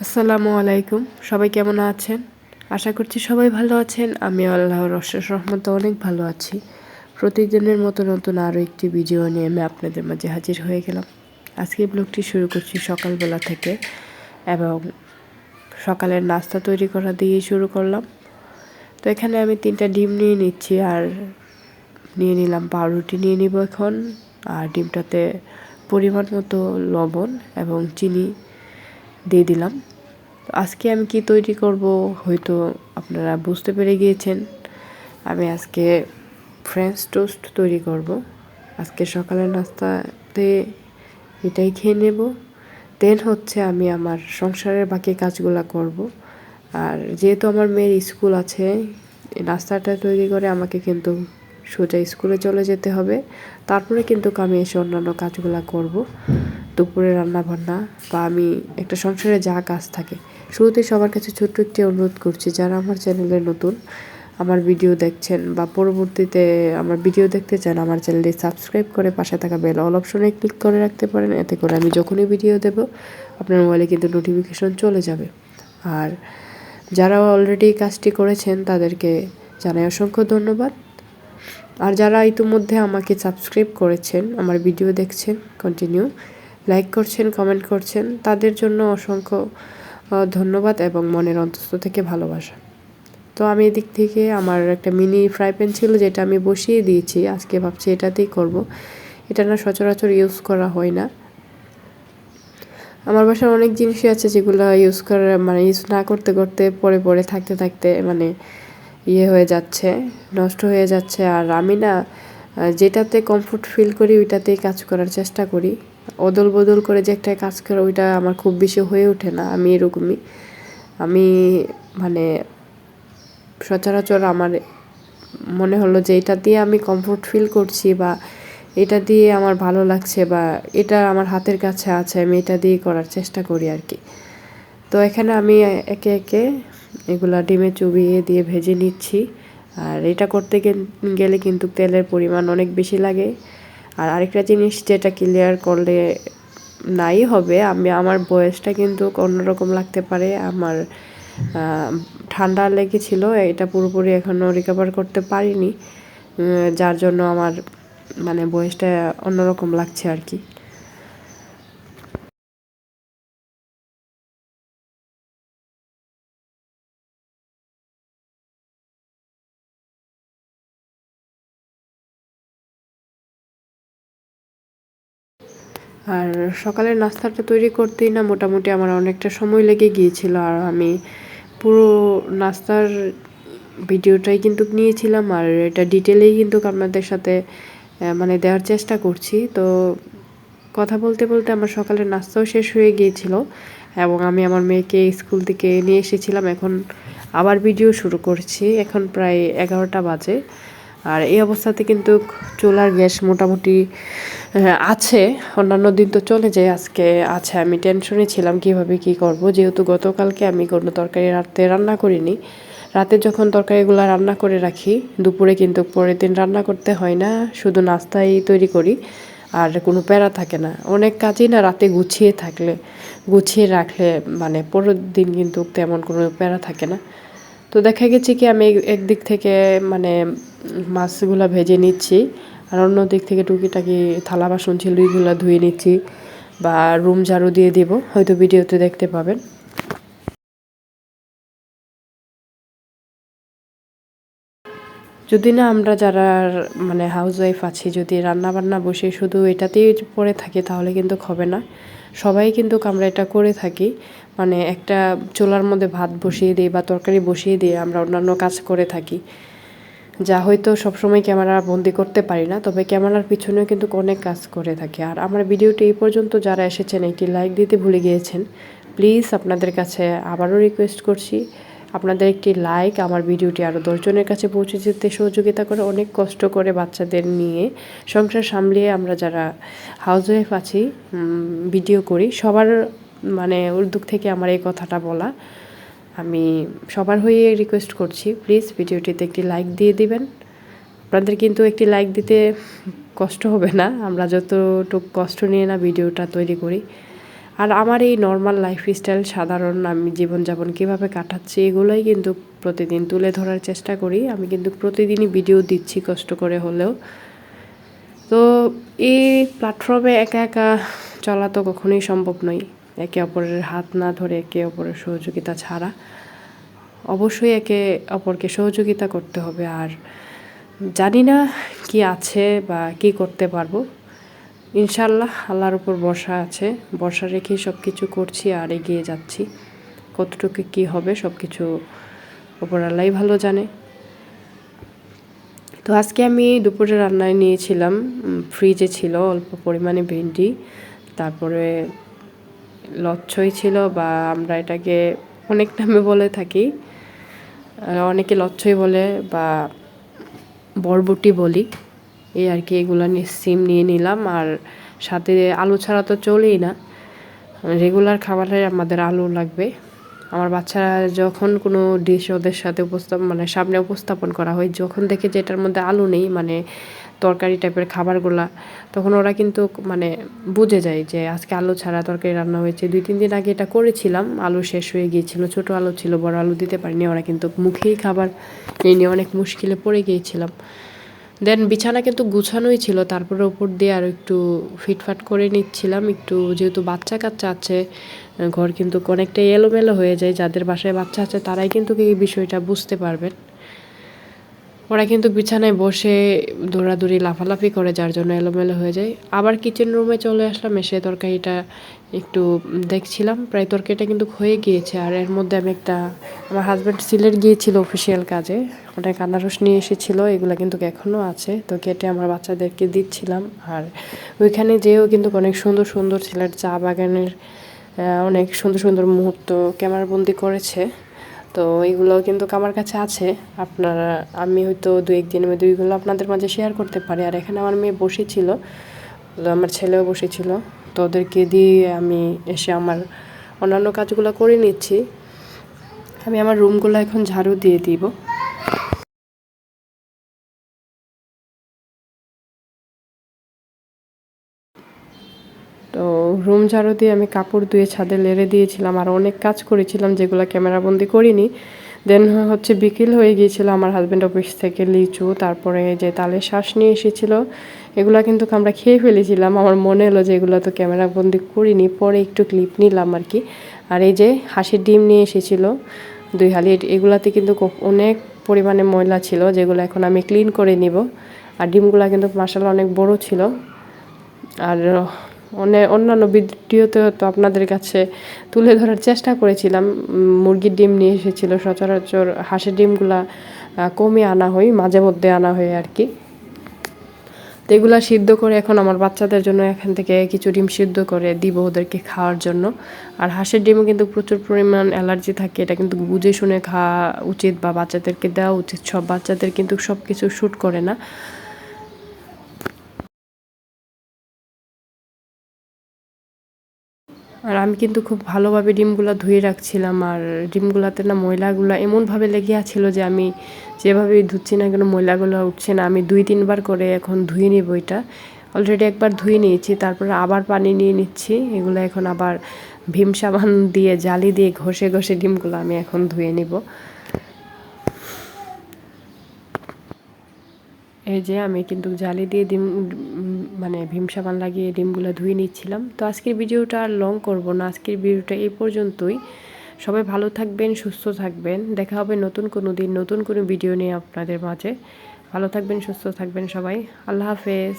আসসালামু আলাইকুম। সবাই কেমন আছেন? আশা করছি সবাই ভালো আছেন। আমি আল্লাহর অশেষ রহমতে অনেক ভালো আছি। প্রতিদিনের মতো নতুন আরও একটি ভিডিও নিয়ে আমি আপনাদের মাঝে হাজির হয়ে গেলাম। আজকে ব্লগটি শুরু করছি সকালবেলা থেকে এবং সকালের নাস্তা তৈরি করা দিয়েই শুরু করলাম। তো এখানে আমি 3টা ডিম নিয়ে নিচ্ছি আর নিয়ে নিলাম পাউরুটি নিয়ে নিব এখন। আর ডিমটাতে পরিমাণ মতো লবণ এবং চিনি দিয়ে দিলাম। আজকে আমি কি তৈরি করব হয়তো আপনারা বুঝতে পেরে গিয়েছেন। আমি আজকে ফ্রেঞ্চ টোস্ট তৈরি করব। আজকে সকালের নাস্তাতে এটাই খেয়ে নেব। দেন হচ্ছে আমি আমার সংসারের বাকি কাজগুলো করব। আর যেহেতু আমার মেয়ের স্কুল আছে, নাস্তাটা তৈরি করে আমাকে কিন্তু সোজা স্কুলে চলে যেতে হবে। তারপরে কিন্তু আমি এসে অন্যান্য কাজগুলো করব, দুপুরে রান্নাবান্না বা আমি একটা সংসারে যা কাজ থাকে। শুরুতে সবার কাছে ছোট্ট একটি অনুরোধ করছি, যারা আমার চ্যানেলে নতুন আমার ভিডিও দেখছেন বা পরবর্তীতে আমার ভিডিও দেখতে চান, আমার চ্যানেলটি সাবস্ক্রাইব করে পাশে থাকা বেল অল অপশনে ক্লিক করে রাখতে পারেন। এতে করে আমি যখনই ভিডিও দেব আপনার মোবাইলে কিন্তু নোটিফিকেশন চলে যাবে। আর যারা অলরেডি কাজটি করেছেন তাদেরকে জানাই অসংখ্য ধন্যবাদ। আর যারা ইতিমধ্যে আমাকে সাবস্ক্রাইব করেছেন, আমার ভিডিও দেখছেন, কন্টিনিউ লাইক করছেন, কমেন্ট করছেন, তাদের জন্য অসংখ্য ধন্যবাদ এবং মনের অন্তঃস্থ থেকে ভালোবাসা। তো আমি এদিক থেকে আমার একটা মিনি ফ্রাই প্যান ছিল যেটা আমি বসিয়ে দিয়েছি। আজকে ভাবছি এটাতেই করব। এটা না সচরাচর ইউজ করা হয় না। আমার বাসায় অনেক জিনিসই আছে যেগুলো ইউজ না করতে করতে পরে থাকতে থাকতে হয়ে যাচ্ছে, নষ্ট হয়ে যাচ্ছে। আর আমি না যেটাতে কমফোর্ট ফিল করি ওইটাতেই কাজ করার চেষ্টা করি। অদল বদল করে যে একটা কাজ করে ওইটা আমার খুব বেশি হয়ে ওঠে না। আমি এরকমই। আমি সচরাচর আমার মনে হলো যে এটা দিয়ে আমি কমফোর্ট ফিল করছি বা এটা দিয়ে আমার ভালো লাগছে বা এটা আমার হাতের কাছে আছে, আমি এটা দিয়ে করার চেষ্টা করি আর কি। তো এখানে আমি একে একে এগুলা ডিমে চুবিয়ে দিয়ে ভেজে নিচ্ছি। আর এটা করতে গেলে কিন্তু তেলের পরিমাণ অনেক বেশি লাগে। আর আরেকটা জিনিস যেটা ক্লিয়ার করলে নাই হবে, আমার বয়সটা কিন্তু অন্যরকম লাগতে পারে। আমার ঠান্ডা লেগেছিল, এটা পুরোপুরি এখনও রিকভার করতে পারিনি, যার জন্য আমার বয়সটা অন্যরকম লাগছে আর কি। আর সকালের নাস্তাটা তৈরি করতেই না মোটামুটি আমার অনেকটা সময় লেগে গিয়েছিল। আর আমি পুরো নাস্তার ভিডিওটাই কিন্তু নিয়েছিলাম আর এটা ডিটেলেই কিন্তু আপনাদের সাথে দেওয়ার চেষ্টা করছি। তো কথা বলতে বলতে আমার সকালের নাস্তাও শেষ হয়ে গিয়েছিল এবং আমি আমার মেয়েকে স্কুল থেকে নিয়ে এসেছিলাম। এখন আবার ভিডিও শুরু করছি। এখন প্রায় 11টা বাজে। আর এই অবস্থাতে কিন্তু চুলার গ্যাস মোটামুটি আছে। অন্যান্য দিন তো চলে যায়, আজকে আছে। আমি টেনশনে ছিলাম কিভাবে কি করব, যেহেতু গতকালকে আমি কোনো তরকারি রাতে রান্না করিনি। রাতে যখন তরকারিগুলো রান্না করে রাখি দুপুরে কিন্তু পরের দিন রান্না করতে হয় না, শুধু নাস্তাই তৈরি করি আর কোনো প্যারা থাকে না। অনেক কাজই না রাতে গুছিয়ে রাখলে পরের দিন কিন্তু তেমন কোনো প্যারা থাকে না। তো দেখা গেছে কি আমি একদিক থেকে মাছগুলো ভেজে নিচ্ছি আর অন্য দিক থেকে টুকিটাকি থালা বাসন ছিল ওইগুলো ধুয়ে নিচ্ছি বা রুম ঝাড়ু দিয়ে দিব, হয়তো ভিডিওতে দেখতে পাবেন। যদি না আমরা যারা হাউসওয়াইফ আছি, যদি রান্না বান্না বসে শুধু এটাতেই পড়ে থাকি তাহলে কিন্তু হবে না। সবাই কিন্তু আমরা এটা করে থাকি, একটা চুলার মধ্যে ভাত বসিয়ে দিই বা তরকারি বসিয়ে দিয়ে আমরা অন্যান্য কাজ করে থাকি, যা হয়তো সবসময় ক্যামেরা বন্দি করতে পারি না, তবে ক্যামেরার পিছনেও কিন্তু অনেক কাজ করে থাকি। আর আমার ভিডিওটি এই পর্যন্ত যারা এসেছেন একটি লাইক দিতে ভুলে গিয়েছেন, প্লিজ আপনাদের কাছে আবারও রিকোয়েস্ট করছি, আপনাদের একটি লাইক আমার ভিডিওটি আরও 10 জনের কাছে পৌঁছে যেতে সহযোগিতা করে। অনেক কষ্ট করে বাচ্চাদের নিয়ে সংসার সামলিয়ে আমরা যারা হাউসওয়াইফ আছি ভিডিও করি, সবার উদ্যোগ থেকে আমার এই কথাটা বলা। আমি সবার হয়ে রিকোয়েস্ট করছি, প্লিজ ভিডিওটিতে একটি লাইক দিয়ে দিবেন। আপনাদের কিন্তু একটি লাইক দিতে কষ্ট হবে না, আমরা যতটুকু কষ্ট নিয়ে না ভিডিওটা তৈরি করি। আর আমার এই নর্মাল লাইফস্টাইল, সাধারণ আমি জীবনযাপন কীভাবে কাটাচ্ছি, এগুলোই কিন্তু প্রতিদিন তুলে ধরার চেষ্টা করি। আমি কিন্তু প্রতিদিনই ভিডিও দিচ্ছি কষ্ট করে হলেও। তো এই প্ল্যাটফর্মে একা একা চলা তো কখনোই সম্ভব নয়, একে অপরের হাত না ধরে, একে অপরের সহযোগিতা ছাড়া। অবশ্যই একে অপরকে সহযোগিতা করতে হবে। আর জানি না কি আছে বা কি করতে পারবো, ইনশাল্লাহ আল্লাহর উপর ভরসা আছে, ভরসা রেখেই সব কিছু করছি আর এগিয়ে যাচ্ছি। কতটুকু কি হবে সব কিছু উপর আল্লাহই ভালো জানে। তো আজকে আমি দুপুরে রান্নায় নিয়েছিলাম, ফ্রিজে ছিল অল্প পরিমাণে ভেন্ডি, তারপরে লচ্ছই ছিল, বা আমরা এটাকে অনেক নামে বলে থাকি, অনেকে লচ্ছই বলে বা বরবটি বলি, এই আর কি। এগুলো নিয়ে সিম নিয়ে নিলাম, আর সাথে আলু ছাড়া তো চলেই না, রেগুলার খাবারে আমাদের আলু লাগবে। আমার বাচ্চারা যখন কোনো ডিশ ওদের সাথে সামনে উপস্থাপন করা হয়, যখন দেখে যে এটার মধ্যে আলু নেই, মানে তরকারি টাইপের খাবারগুলা, তখন ওরা কিন্তু বুঝে যায় যে আজকে আলু ছাড়া তরকারি রান্না হয়েছে। 2-3 দিন আগে এটা করেছিলাম, আলু শেষ হয়ে গিয়েছিল, ছোট আলু ছিল, বড় আলু দিতে পারিনি। ওরা কিন্তু মুখেই খাবার নিয়ে অনেক মুশকিলে পড়ে গিয়েছিলাম। দেন বিছানা কিন্তু গুছানোই ছিল, তারপরে উপর দিয়ে আর একটু ফিটফাট করে নিচ্ছিলাম একটু, যেহেতু বাচ্চা কাচ্চা আছে, ঘর কিন্তু অনেকটাই এলোমেলো হয়ে যায়। যাদের বাসায় বাচ্চা আছে তারাই কিন্তু এই বিষয়টা বুঝতে পারবেন। ওরা কিন্তু বিছানায় বসে দৌড়াদৌড়ি লাফালাফি করে, যার জন্য এলোমেলো হয়ে যায়। আবার কিচেন রুমে চলে আসলাম, এসে তরকারিটা একটু দেখছিলাম, প্রায় তরকারিটা কিন্তু হয়ে গিয়েছে। আর এর মধ্যে আমি আমার হাজব্যান্ড সিলেট গিয়েছিল অফিসিয়াল কাজে, অনেক আনারস নিয়ে এসেছিলো, এগুলো কিন্তু এখনও আছে, তো কেটে আমার বাচ্চাদেরকে দিচ্ছিলাম। আর ওইখানে যেও কিন্তু অনেক সুন্দর সুন্দর সিলেট চা বাগানের অনেক সুন্দর সুন্দর মুহূর্ত ক্যামেরাবন্দি করেছে। তো এইগুলোও কিন্তু আমার কাছে আছে, আমি হয়তো 2-1 দিনের মধ্যে ওইগুলো আপনাদের মাঝে শেয়ার করতে পারি। আর এখানে আমার মেয়ে বসেছিল, আমার ছেলেও বসেছিল, তো ওদেরকে দিয়ে আমি এসে আমার অন্যান্য কাজগুলো করে নিচ্ছি। আমি আমার রুমগুলো এখন ঝাড়ু দিয়ে দিব। তো রুম ঝাড়ু দিয়ে আমি কাপড় ধুয়ে ছাদে লেড়ে দিয়েছিলাম, আর অনেক কাজ করেছিলাম যেগুলো ক্যামেরাবন্দি করিনি। দেন হচ্ছে বিকেল হয়ে গিয়েছিল, আমার হাজব্যান্ড অফিস থেকে লিচু, তারপরে যে তালের শ্বাস নিয়ে এসেছিল, এগুলো কিন্তু আমরা খেয়ে ফেলেছিলাম। আমার মনে হলো যে এগুলো তো ক্যামেরাবন্দি করিনি, পরে একটু ক্লিপ নিলাম আর কি। আর এই যে হাঁসের ডিম নিয়ে এসেছিল 2 হালি, এগুলাতে কিন্তু অনেক পরিমাণে ময়লা ছিল, যেগুলো এখন আমি ক্লিন করে নিব। আর ডিমগুলো কিন্তু মাশাআল্লাহ অনেক বড় ছিল। আর অন্যান্য ভিডিওতে তো আপনাদের কাছে তুলে ধরার চেষ্টা করেছিলাম, মুরগির ডিম নিয়ে এসেছিল, সচরাচর হাঁসের ডিমগুলা কমই আনা হয়, মাঝে মধ্যে আনা হয় আর কি। তো এগুলা সিদ্ধ করে এখন আমার বাচ্চাদের জন্য এখান থেকে কিছু ডিম সিদ্ধ করে দিব ওদেরকে খাওয়ার জন্য। আর হাঁসের ডিমে কিন্তু প্রচুর পরিমাণ অ্যালার্জি থাকে, এটা কিন্তু বুঝে শুনে খাওয়া উচিত বা বাচ্চাদেরকে দেওয়া উচিত। সব বাচ্চাদের কিন্তু সব কিছু শ্যুট করে না। আর আমি কিন্তু খুব ভালোভাবে ডিমগুলো ধুয়ে রাখছিলাম, আর ডিমগুলাতে না ময়লাগুলো এমনভাবে লেগে আছিল যে আমি যেভাবেই ধুচ্ছি না কেন ময়লাগুলো উঠছে না। আমি 2-3 বার করে এখন ধুয়ে নিব। এটা অলরেডি একবার ধুয়ে নিয়েছি, তারপরে আবার পানি নিয়ে নিচ্ছি। এগুলো এখন আবার ভীম সাবান দিয়ে জালি দিয়ে ঘষে ঘষে ডিমগুলো আমি এখন ধুয়ে নিব। এই যে আমি কিন্তু জালি দিয়ে ডিম ভীম সাবান লাগিয়ে ডিমগুলো ধুয়ে নিচ্ছিলাম। তো আজকের ভিডিওটা আর লং করব না, আজকের ভিডিওটা এই পর্যন্তই। সবাই ভালো থাকবেন, সুস্থ থাকবেন, দেখা হবে নতুন কোনো দিন নতুন কোনো ভিডিও নিয়ে আপনাদের মাঝে। ভালো থাকবেন, সুস্থ থাকবেন সবাই। আল্লাহ হাফেজ।